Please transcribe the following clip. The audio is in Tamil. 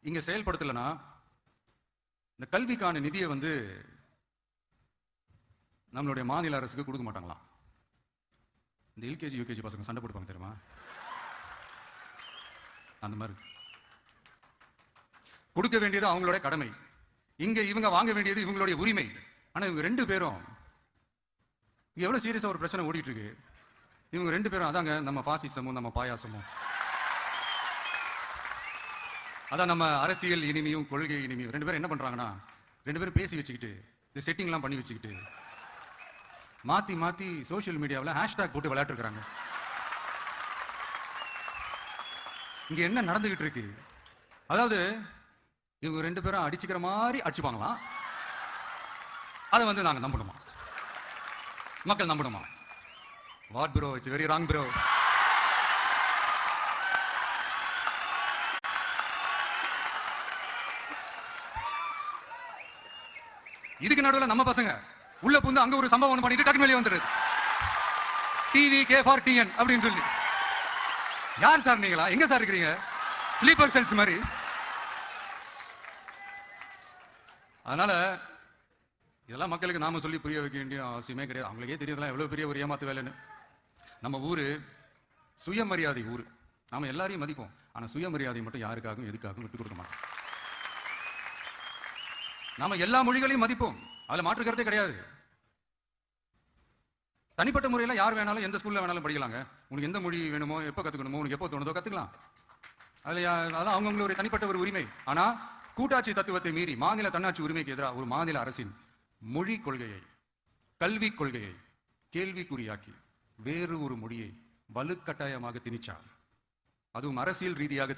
இங்க செயல்படுத்தலைன்னா இந்த கல்விக்கான நிதியை வந்து நம்மளுடைய மாநில அரசுக்கு கொடுக்க மாட்டாங்களாம். இந்த எல்கேஜி யூகேஜி பசங்க சண்டை போட்டுப்பாங்க தெரியுமா, அந்த மாதிரி கொடுக்க வேண்டியது அவங்களுடைய கடமை, இங்க இவங்க வாங்க வேண்டியது இவங்களுடைய உரிமை. ஆனா இவங்க ரெண்டு பேரும் இங்க எவ்வளவு சீரியஸா ஒரு பிரச்சனை ஓடிட்டு இருக்கு. இவங்க ரெண்டு பேரும் அதாங்க நம்ம பாசிசமும் நம்ம பாயாசமும், அதான் நம்ம அரசியல் இனிமையும் கொள்கை இனிமையும். ரெண்டு பேரும் என்ன பண்றாங்கன்னா, ரெண்டு பேரும் பேசி வச்சுக்கிட்டு இந்த செட்டிங்லாம் பண்ணி வச்சுக்கிட்டு மாத்தி மாத்தி சோசியல் மீடியாவில் ஹேஷ்டாக் போட்டு விளையாட்டு இருக்காங்க. இங்க என்ன நடந்துகிட்டு இருக்கு, அதாவது இவங்க ரெண்டு பேரும் அடிச்சுக்கிற மாதிரி அடிச்சுப்பாங்களாம். அதை வந்து நாங்க நம்பணுமா, மக்கள் நம்பணுமா? What bro, it's very wrong bro. இதுக்கு நடுவில் நம்ம பசங்க உள்ள புந்து அங்க ஒரு சம்பவம் பண்ணிட்டு டக்குனு வெளியே வந்துடுது. டிவி கே ஃபார் டிஎன் அப்படின்னு சொல்லி. யார் சார் நீங்களா, எங்க சார் இருக்கிறீங்க? ஸ்லீப்பர் செல்ஸ் மாதிரி. அதனால இதெல்லாம் மக்களுக்கு நாம சொல்லி புரிய வைக்க வேண்டிய அவசியமே கிடையாது. அவங்களுக்கே தெரியுதுலாம் எவ்வளவு பெரிய ஒரு ஏமாத்து வேலைன்னு. நம்ம ஊரு சுயமரியாதை ஊரு, நாம எல்லாரையும் மதிப்போம். ஆனா சுயமரியாதை மட்டும் யாருக்காகவும் எதுக்காகவும் விட்டு கொடுக்க மாட்டோம். நாம எல்லா மொழிகளையும் மதிப்போம், அதுல மாற்று கருத்தே கிடையாது. தனிப்பட்ட முறையில் யார் வேணாலும் எந்த ஸ்கூல்ல வேணாலும் படிக்கலாங்க. உனக்கு எந்த மொழி வேணுமோ, எப்போ கத்துக்கணுமோ, உனக்கு எப்போ தோணுதோ கத்துக்கலாம். அதெல்லாம் அவங்களுடைய தனிப்பட்ட ஒரு உரிமை. ஆனா கூட்டாட்சி தத்துவத்தை மீறி மாநில தன்னாட்சி உரிமைக்கு எதிராக ஒரு மாநில அரசின் மொழி கொள்கையை, கல்வி கொள்கையை கேள்விக்குறியாக்கி வேறு ஒரு மொழியை வலுக்கட்டாயமாக திணிச்சார், அதுவும் அரசியல் ரீதியாக